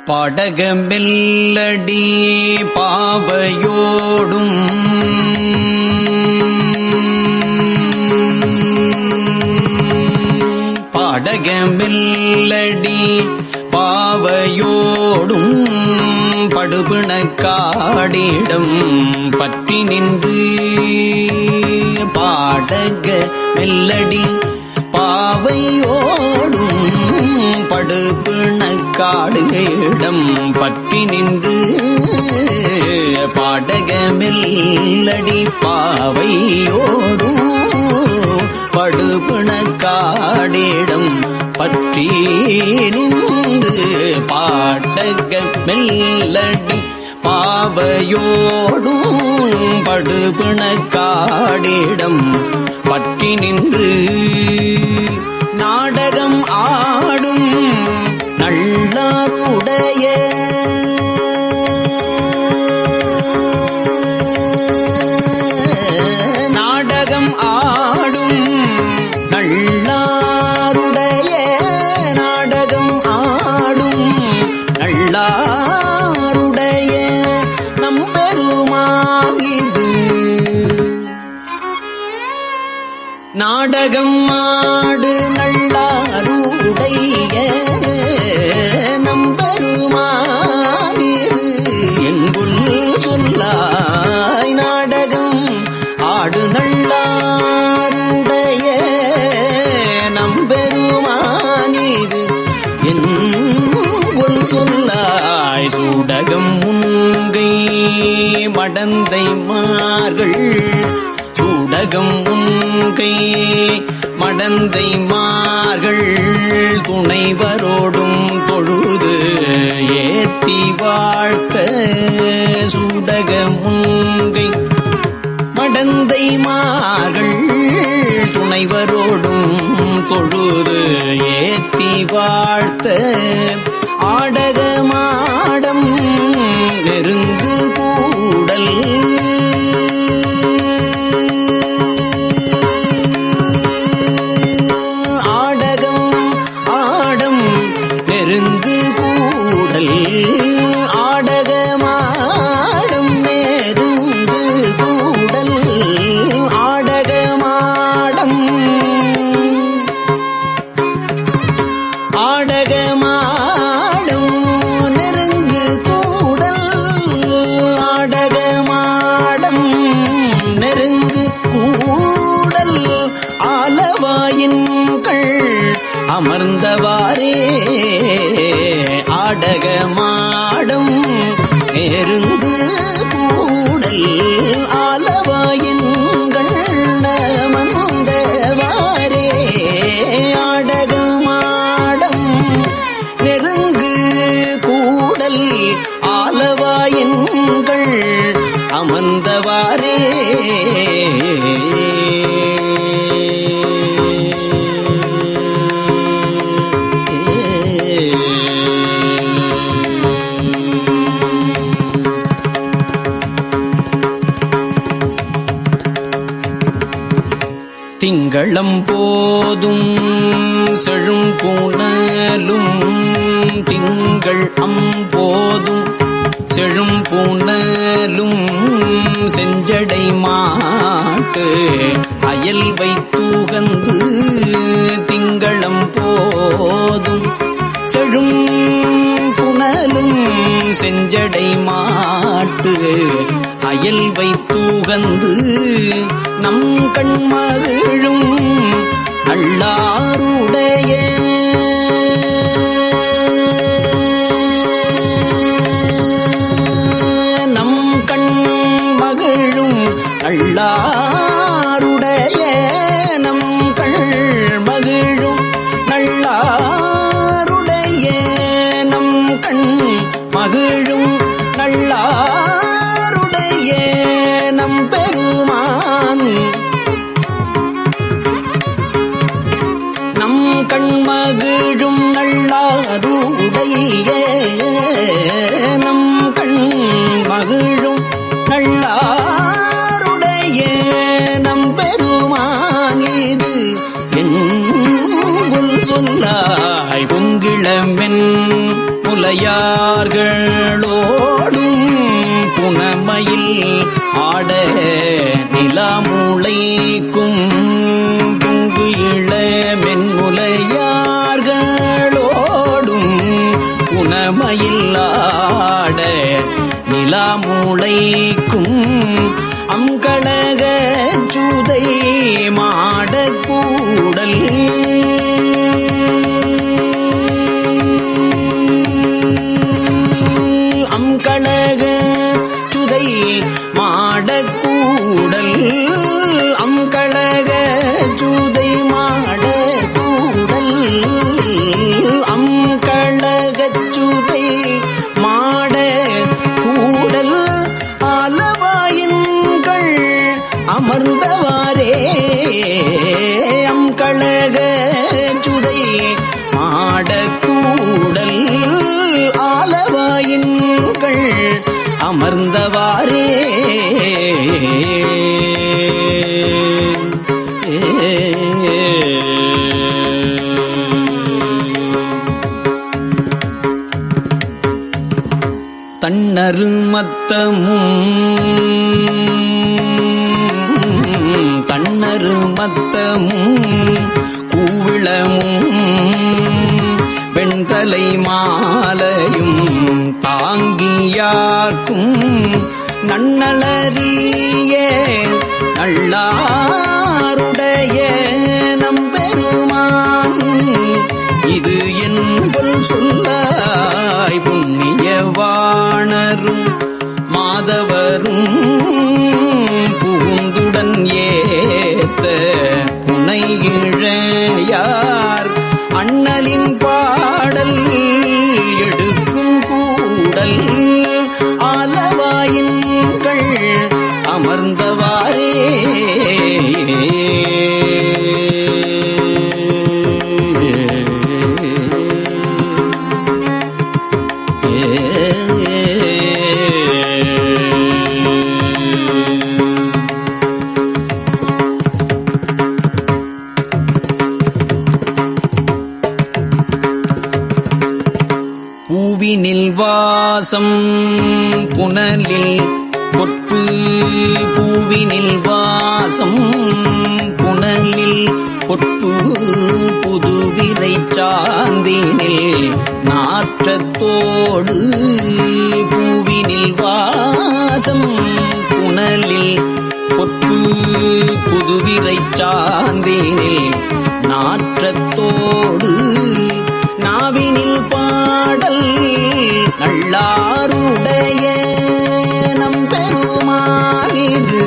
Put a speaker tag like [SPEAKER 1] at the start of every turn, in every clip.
[SPEAKER 1] பாடகமெல்லடி பாவையோடும் பாடகமெல்லடி பாவையோடும் படுபிணக்காடிடம் பற்றி நின்று பாடக மெல்லடி பாவையோடும் படுபிணக்காடுகளிடம் பற்றி நின்று பாடக மெல்லடி பாவையோடும் படுபிணக்காடிடம் பற்றி நின்று பாடக மெல்லடி பாவையோடும் படுபிணக்காடிடம் பற்றி நின்று நாடகம் ஆடும் நல்லாருடைய நாடகம் ஆடும் நல்லாருடைய நாடகம் ஆடும் நல்லாருடைய நம்பெருமான் இது நாடகம் ஆடு நல்லாருடைய நம்பெருமான் இது என்புல் சொல்லாய் நாடகம் ஆடு நல்லாருடைய நம்பெருமான் இது என்புல் சொல்லாய் சூடகம் முன்கை மடந்தை மார்கள் சூடகம் உன்கை மடந்தை மார்கள் துணைவரோடும் தொழுது ஏத்தி வாழ்த்த சூடகம் உன்கை மடந்தை மார்கள் துணைவரோடும் தொழுது ஏத்தி வாழ்த்த ஆடக மாடம் நெருங்கு கூடல் அமர்ந்தவாரே ஆடக மாடம் நெருங்கு கூடல் ஆலவாயின்கள் அமர்ந்தவாரே ஆடக மாடம் நெருங்கு கூடல் ஆலவாயின்கள் அமர்ந்தவாரே திங்களம் போதும் செழும் பூணலும் திங்கள் அம்போதும் செழும் பூணலும் செஞ்சடை மாட்டு அயல் வைத்தூகந்து திங்களம் போதும் செழும் புனலும் செஞ்சடை மாட்டு அயல் வைத்தூகந்து நம் கண்மகிழும் நல்லாருடைய நம் கண்மகிழும் நல்லாருடைய நம் கண்மகிழும் நல்லாருடைய நம் கண்மகிழும் நல்லாருடைய நம் பெருமான் நம் கண்மகிழும் நல்லாருடைய நம் கண்மகிழும் நல்லாருடைய நம் பெருமான் இது என்புல் சொல்லாய் பொங்கிளமென் முலையா முலையார்களோடும் புனமையில் ஆட நிலமுளைக்கும் பொங்கு இள மென்முலையார்களோடும் புனமையில் ஆட நிலமுளைக்கும் அங்கழக சுதை மாடக்கூடல் அங்கழக சுதை மாடக்கூடல் அங்கழக சுதை மாடக்கூடல் அங்கழக சுதை மாட கூடல் ஆலவாயின்கள் அமர்ந்தவாரே அங்கழக சுதை மாடக்கூடல் ஆலவாயின்கள் அமர்ந்தவாரே தன்னரு மத்தமும் கூவிளமும் வெண்தலை மாலையும் தாங்கியார்க்கும் நன்னலறிய நல்லாருடைய நம்பெருமான் இது என்பொல் சொல்லாய் புண்ணியவாணரும் மாதவரும் புகுந்துடன் ஏத்த புனையிழையார் அண்ணலின் பாடல் எடுக்கும் கூடல் ஆலவாயின்கள் அமர்ந்தவாரே பூவினில் வாசம் புனலில் பொற்பு பூவினில் வாசம் புனலில் பொற்பு புதுவிரை சாந்தினில் நாற்றத்தோடு பூவினில் வாசம் புனலில் பொற்பு புதுவிரை சாந்தினில் நாற்றத்தோடு நாவினில் பாடல் நல்லாருடைய நம்பெருமானிது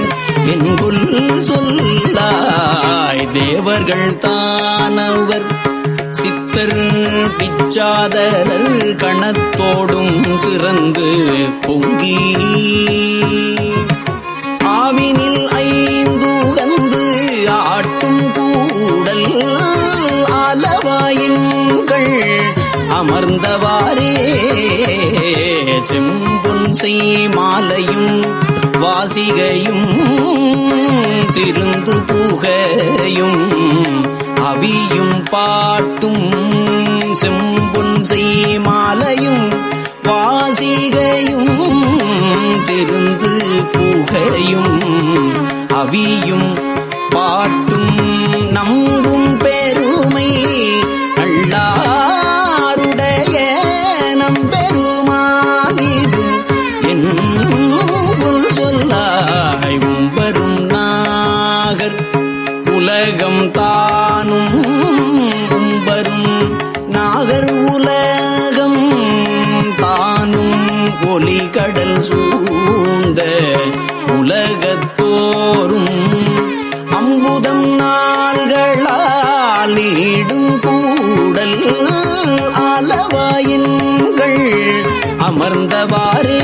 [SPEAKER 1] என்குல் சொல்லாய் தேவர்கள் தானவர் சித்தர் பிச்சாதரர் கணத்தோடும் சிறந்து பொங்கி ஆவினில் ஐந்துகந்து ஆட்டும் கூடல் ஆலவாயின்கள் அமர்ந்தவாரே செம்பொன் செய் மாலையும் வாசிகையும் திருந்து புகையும் அவியும் பாட்டும் செம்பொன் செய் மாலையும் வாசிகையும் திருந்து புகையும் அவியும் பாட்டும் நம்பும் பெருமை நல்லாருடைய நம்பெருமானிது என்பொல் சொல்லாய் உம்பரும் நாகர் உலகம் தானும் உம்பரும் நாகர் உலகம் தானும் ஒலி கடல் சூழ்ந்த உலகத்தோறும் அம்புதம் நாள்களால் நீடும் கூடல் ஆலவாயின்கள் அமர்ந்தவாரே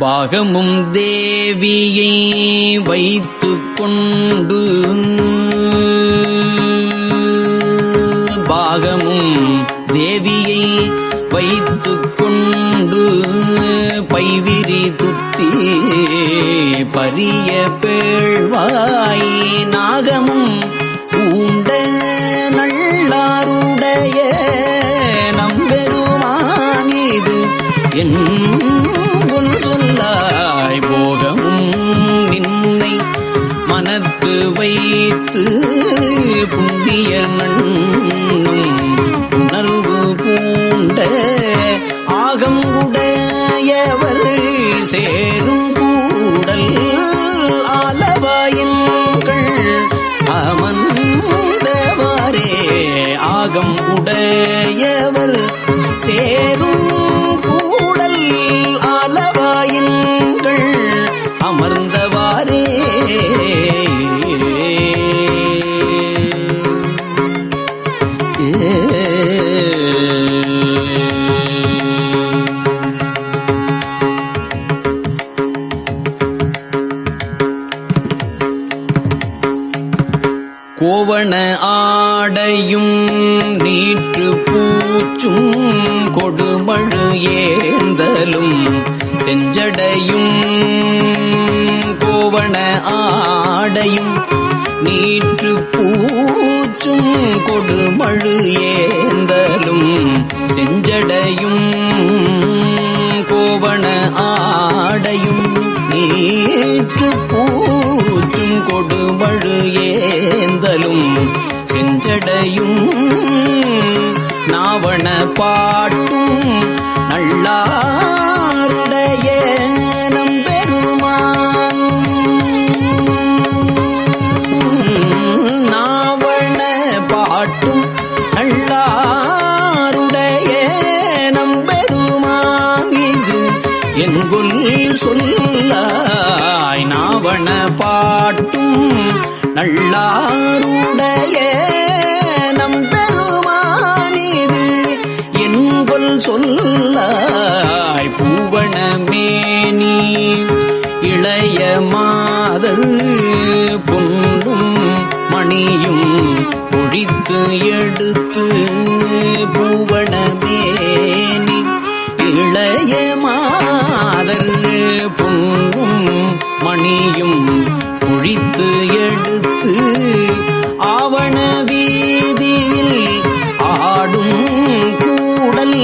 [SPEAKER 1] பாகமும் தேவியை வைத்துக் கொண்டு பாகமும் தேவியை வைத்துக் கொண்டு பைவிரி துத்தி பரிய பேழ்வாய் நாகமும் பூண்ட நல்லாருடைய நம்பெருமானீது என் சொல்லாய் போகமும் நின்னை மனத்து வைத்து புண்ணிய நண்ணும் உணர்வு பூண்ட ஆகம் உடையவர் சேரும் கூடல் ஆலவாயின்கள் அமர்ந்தவாரே ஆகம் உடையவர் சேரும் கூடல் ஆலவாயின்கள் அமர்ந்தவாரே கோவண ஆடையும் நீற்று பூச்சும் கொடுமழு ஏந்தலும் செஞ்சடையும் கோவண ஆடையும் நீற்று பூச்சும் கொடுமழு ஏந்தலும் செஞ்சடையும் கோவண ஆடையும் நீற்று பூச்சும் கொடுமழு ஏந்தலும் செஞ்சடையும் நாவண பாட்டும் நல்லாருடைய நம்பெருமான் நாவண பாட்டும் நல்லாருடைய நம்பெருமான் இது என்கொல் சொல்லாய் நாவண பாட்டும் நல்லாருடைய நம்பெருமானீது என்கொல் சொல்லாய் பூவணமேனி இளைய மாதர் பொன்னும் மணியும் ஒழித்து எடுத்து பூவணமேனி இளைய மாதர் பொன்னும் மணியும் ஒழித்து எடுத்து ஆவண வீதியில் ஆடும் கூடல்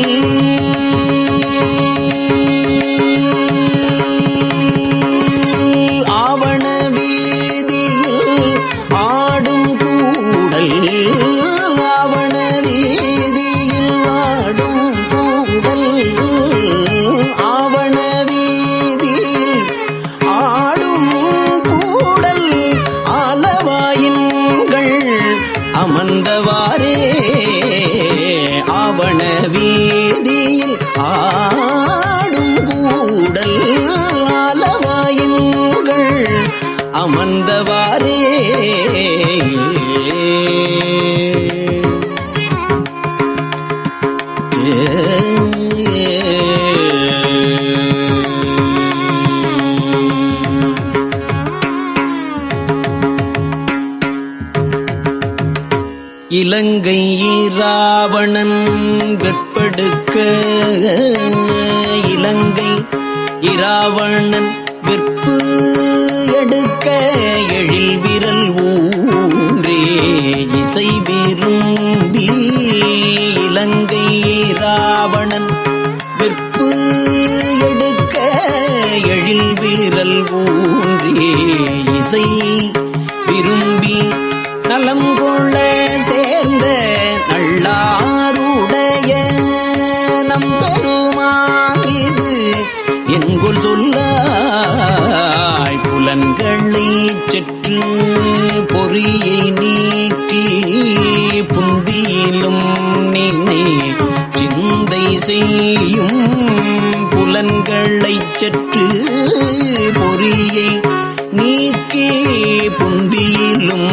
[SPEAKER 1] ஆவண வீதியில் ஆடும் கூடல் ஆவண வீதியில் ஆடும் கூடல் ஆவண வீதியில் ஆடும் கூடல் ஆலவாயின்கள் அமர்ந்தவாரே ஆவண வீதியில் ஆடும் கூடல் ஆலவாயின்கள் அமர்ந்தவாரே இலங்கை இராவணன் வெற்படுக்க இலங்கை இராவணன் வெற்பு எடுக்க எழில் விரல் ஊன்றே இசை விரும்பி இலங்கை இராவணன் வெற்பு எடுக்க எழில் விரல் ஊன்றே இசை விரும்பி நலம் கொள்ள சேர்ந்த நல்லாருடைய நம்பெருமான் இது என்கொல் சொல்லாய் புலன்களை செற்று பொறியை நீக்கி புந்தியிலும் நினை சிந்தை செய்யும் புலன்களை செற்று பொறியை நீக்கி புந்தியிலும்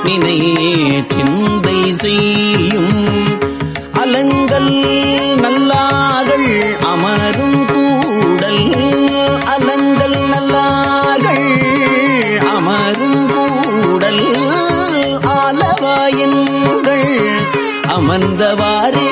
[SPEAKER 1] நினை சிந்தை செய்யும் அலங்கள் நல்லார்கள் அமரும் கூடல் அலங்கள் நல்லார்கள் அமரும் கூடல் ஆலவாயின்கள் அமர்ந்தவாரே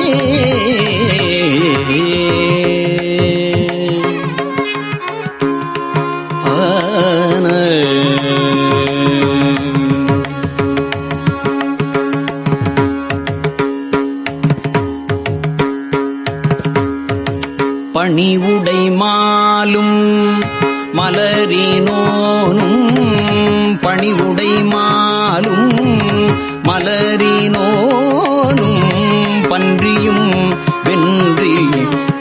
[SPEAKER 1] பணிவுடை மாலும் மலரினோனும் பணிவுடை மாலும் மலரினோனும் பன்றியும் வென்றி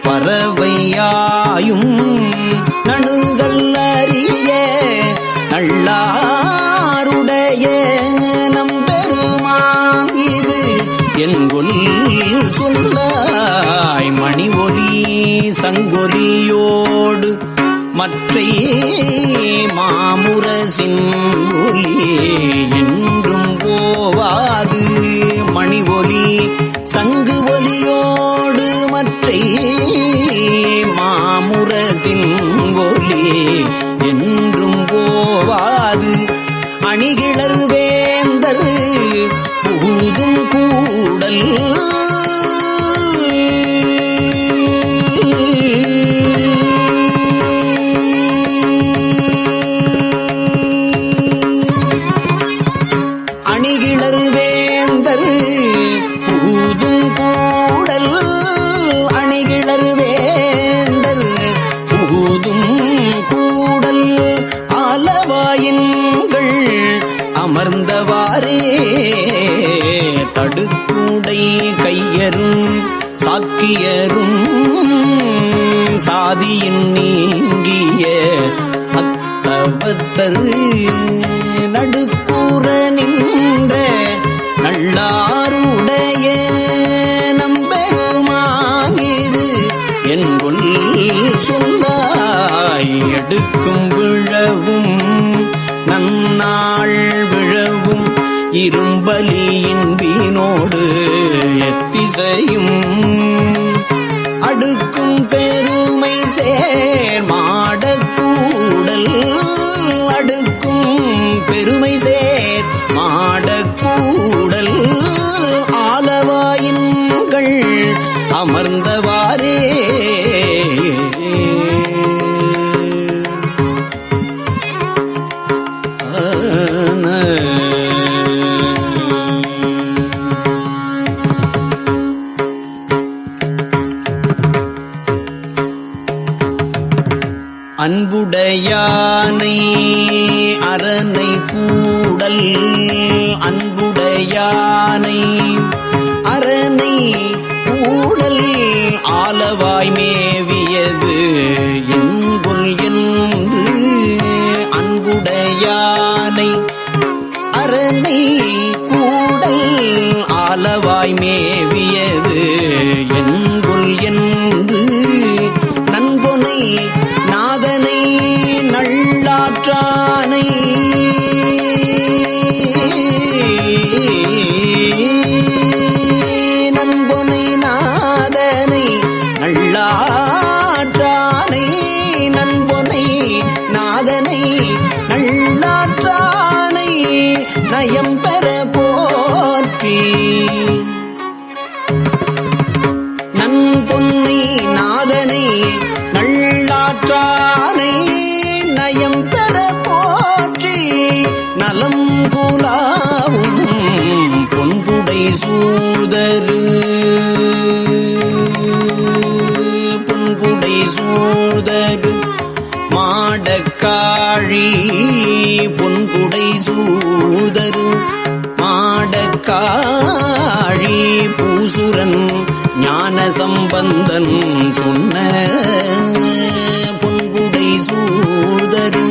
[SPEAKER 1] பறவையாயும் நணுகள் அறிய நல்லாருடைய நம்பெருமான் இது என்கொல் சொல்லாய். மணி ஒலி சங்கொலியோடு மற்றை மாமுரசின் ஒலி என்றும் போவாது. மணி ஒலி சங்கு ஒலியோடு மற்றை மாமுரசின் ஒலி என்றும் போவாது. அணிகிளர் வேந்தர் புகுதும் கூடல் அணிகிளர் வேந்தர் புகுதும் கூடல் அணிகிளர் வேந்தர் புகுதும் கூடல் ஆலவாயின்கள் அமர்ந்தவாறே தடுக்கூடை கையரும் சாக்கியரும் சாதியின் நீங்கிய அத்தவத்தர் நடுக்கூற நின்ற நல்லாருடைய நம்பெருமானிது என்கொல் சொல்லாய். எடுக்கும் விழவும் நன்னாள் விழவும் இரும்பலியின் வீணோடு எத்திசையும் அடுக்கும் பெருமை சேர் மாடக்கூடல் அடுக்கும் பெருமை சேர் மாடக்கூடல் ஆலவாயின்கள் அமர்ந்தவாறே அன்புடையானை அரனை கூடல் அன்புடையானை அரனை கூடல் ஆலவாய் மேவியது என்கொல் என்று அன்புடையானை அரனை கூடல் ஆலவாய் மேவியது என்கொல் என்று நன்பொனை நாதனை நல்லாற்றானை நன்பொனை நாதனை நல்லாற்றானை நன்பொனை நாதனை நல்லாற்றானை நயம் பெற போற்றி நன்பொன்னை நாதனை நல்லாற்றானை நயம் பெற போற்றி நலம் குலாவும் பொன்புடை சூழ்தரு பொன்புடை சூழ்தரு மாடக்காழி பொன்புடை சூழ்தரு மாடக்காழி பூசுரன் ஞான சம்பந்தன் சொன்ன பொன்புடை சூழ்தரு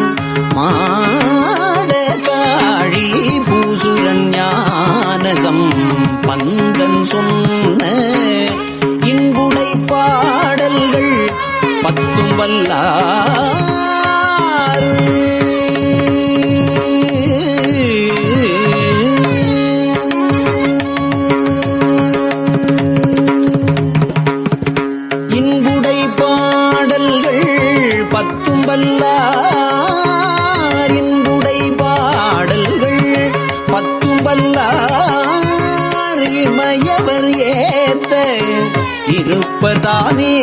[SPEAKER 1] மாடக்காழி பூசுரன் ஞான சம்பந்தன் சொன்ன இன்புடை பாடல்கள் பத்தும் வல்லார் இன்புடை பாடல்கள் பத்தும் வல்லார் இன்புடை பாடல்கள் பத்தும் வல்லார் இமயவர் ஏத்த இருப்பதானே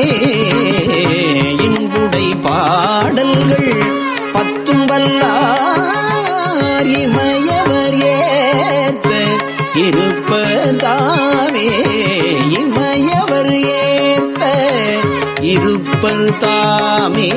[SPEAKER 1] இன்புடை பாடல்கள் பத்தும் வல்லார் இமயவர் ஏத்த இருப்பதாவே இமயவர் ஏத்த இருப்ப இருப்பர் தாமே.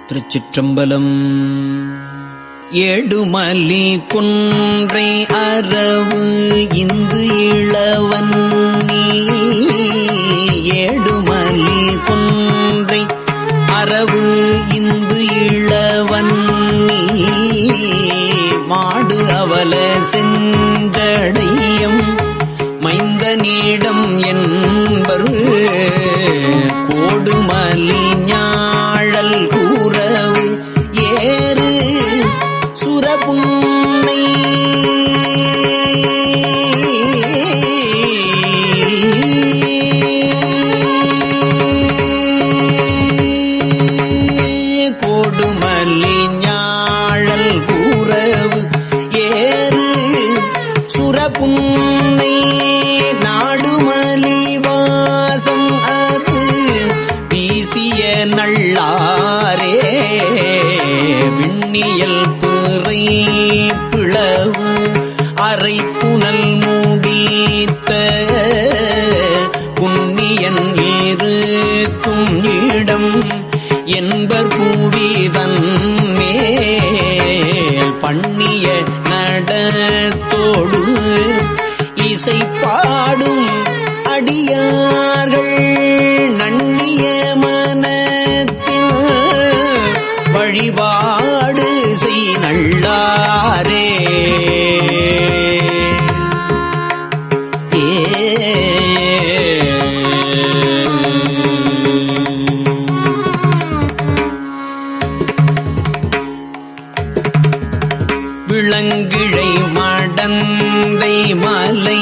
[SPEAKER 1] திருச்சிற்றம்பலம். ஏடுமலி குன்றை அரவு இந்து இளவன் ஏடுமலி குன்றை அரவு இந்து இளவன் மாடு அவல செஞ்சடையம் மைந்தனிடம் என்பர் கோடுமலி ஞாழல் கூறவு ஏறு சுரபுன்னை கோடுமலி ஞாழல் கூறவு ஏறு சுரபுன்னை நாடுமலி வாசம் அது வீசிய நள்ளாரே விண்ணியல் பிறை பிளவு அரை புனல் முடித்த புண்ணியன் இருக்கும் இடம் என்பர் பூவிதன் மேல் பண்ணிய நடத்தோடு இசை பாடும் அடியார்கள் நன்னிய மனத்தில் வழிபாடு செய் நள்ளாரே. விளங்கிழை மடந்தை மலை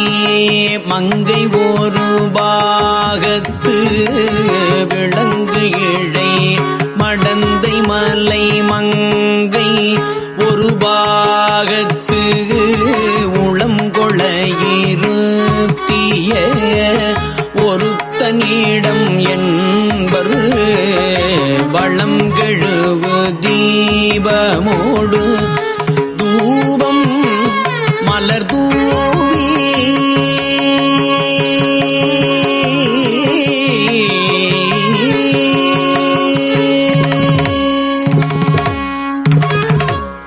[SPEAKER 1] மங்கை ஒரு பாகத்து விளங்கு இழை மடந்தை மலை மங்கை ஒரு பாகத்து உளம் கொள இருத்திய ஒருத்தனிடம் என்பர் வளம் கெழுவு தீபமோடு தூபம் மலர் தூவி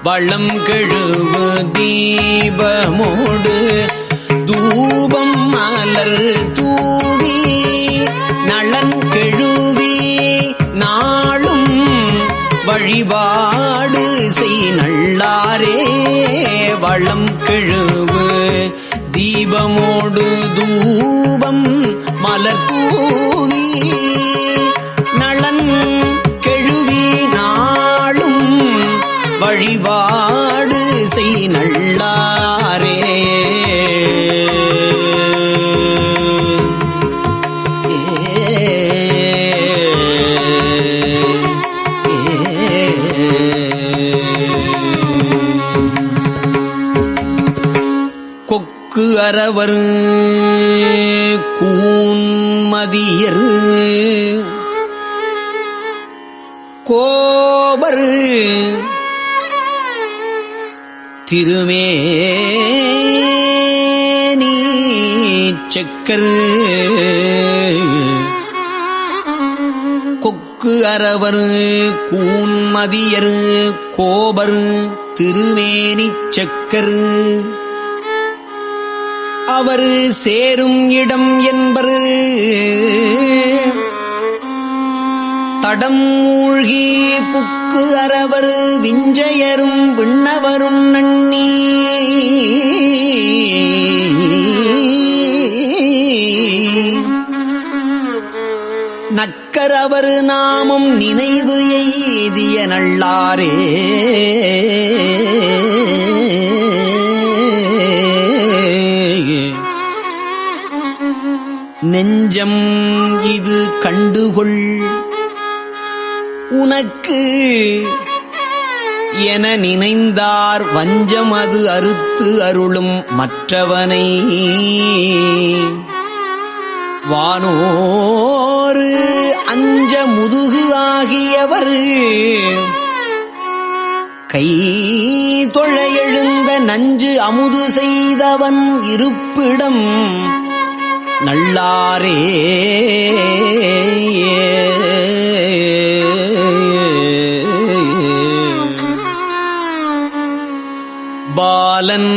[SPEAKER 1] வளம் கெழுவு தீபமோடு தூபம் மலர் தூவி நலன் கெழுவி நாளும் வழிபாடு செய் நள்ளாரே. வளம் கெழுவு தீபமோடு தூபம் மலர் தூவி நலன் கெழுவி நாளும் வழிபாடு செய் நள்ளாரே. கொக்கு அரவர் கூன்மதியர் கோபர் திருமேனி செக்கர் கொக்கு அரவர் கூன்மதியர் கோபர் திருமேனி செக்கர் அவர் சேரும் இடம் என்பரு தடம் மூழ்கி புக்கு அரவர் விஞ்சையரும் விண்ணவரும் நன்னி நக்கரவர் நாமம் நினைவு எய்திய நள்ளாரே. நெஞ்சம் இது கண்டுகொள் உனக்கு என நினைந்தார் வஞ்சம் அது அறுத்து அருளும் மற்றவனை வானோரு அஞ்ச முதுகு ஆகியவர் கை தொழ எழுந்த நஞ்சு அமுது செய்தவன் இருப்பிடம் நல்லாரே. பாலன்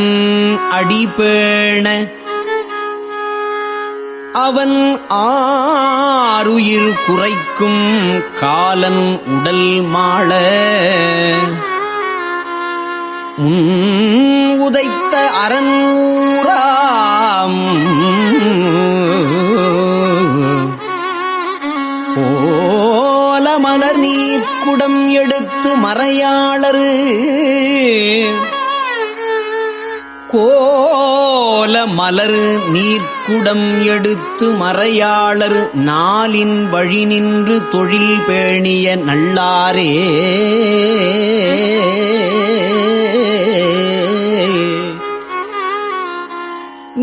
[SPEAKER 1] அடிபேண அவன் ஆருயிர் குறைக்கும் காலன் உடல் மாள உதைத்த அரண்ஊராம் போல மலர் நீர்க்குடம் எடுத்து மறையாளரு கோல மலர் நீர்க்குடம் எடுத்து மறையாளர் நாளின் வழி நின்று தொழில் பேணிய நல்லாரே.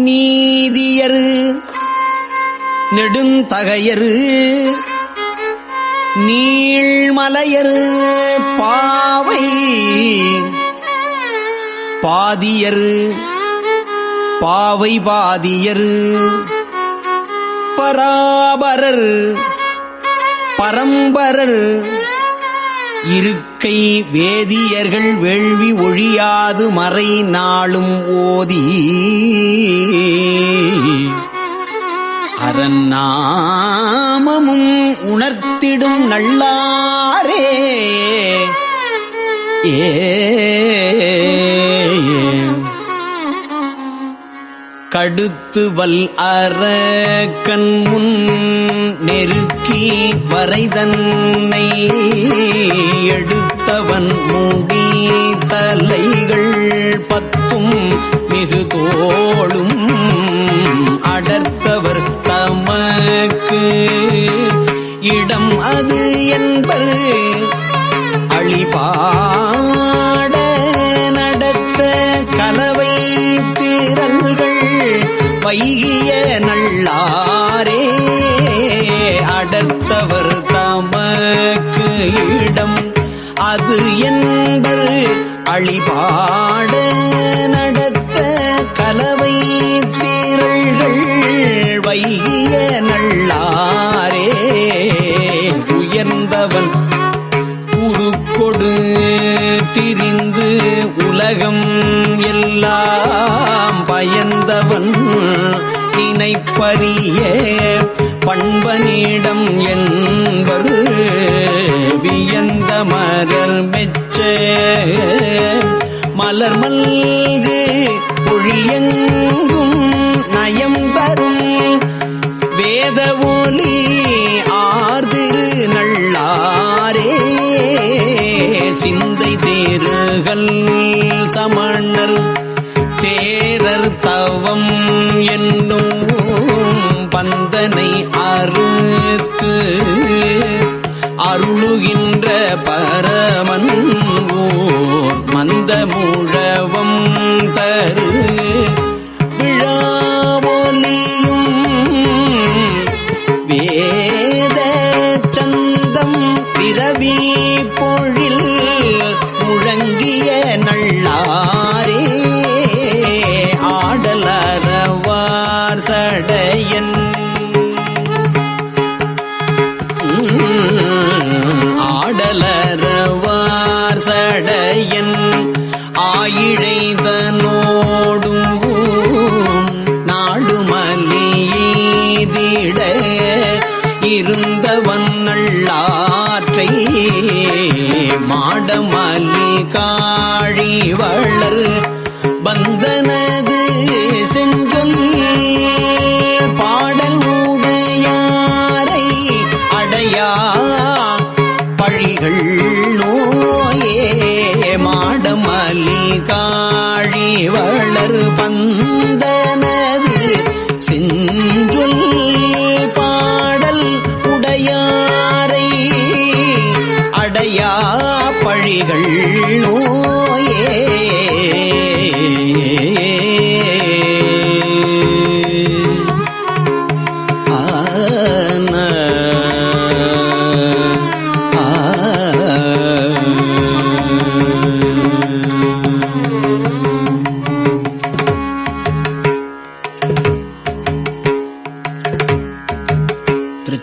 [SPEAKER 1] நீதியரு நெடுந்தகையரு நீள்மலையரு பாவை பாதியர் பாவை பாதியர் பராபரர் பரம்பரர் இருக்கை வேதியர்கள் வேள்வி ஒழியாது மறை நாளும் ஓதி அரநாமமும் உணர்த்திடும் நல்லாரே. கடுத்து வல் அரக்கன் முன் நெருக்கி வரைதன்னை எடுத்தவன் மூடி தலைகள் பத்தும் மிகு தோளும் அடர்த்தவர் தமக்கு இடம் அது என்பர் அழிபாட நடத்த கலவை திரள்கள் வைகிய நல்லாரே. அடர்த்தவர் தமக்கு இடம் அது என்பர் அழிபாட நடத்த கலவை திரள்கள் வைகிய நல்லாரே. உயர்ந்தவன் உருக்கொடு திரிந்து உலகம் எல்லாம் பயந்தவன் நினைப்பரிய பண்பனிடம் என்பர் வியந்த மலர் மெச்ச மலர் மல்கு ஒழியெங்கும் நயம் தரும் வேத ஒலி ஆர்திரு நல்லாரே. சிந்தை தேறுகள் சமணர் தேரர் தவம் என்னும் பந்தனை அறுத்து அருளுகின்ற பரமன் ஓர் மந்த முழவம் தரு விழாவொலியும் வேத சந்தம் பிறவி பொழில் முழங்கிய நல்லாரே. ஆடலரவார் சடையன் ஆடலரவார் சடையன் ஆயிழைதனோடும் நாடுமலியீதிட இருந்தவன் நல்லாற்றை மாடமலி காழி வளர் பந்தனது செஞ்சொல் பாடல் உடையாரை அடையா பழிகள் நோயே. மாடமலி காழி வளர் பந்தனது செஞ்சொல் பாடல் உடையாரை அடையா பழிகள் நோயே. ஆ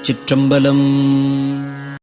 [SPEAKER 1] திருச்சிற்றம்பலம்.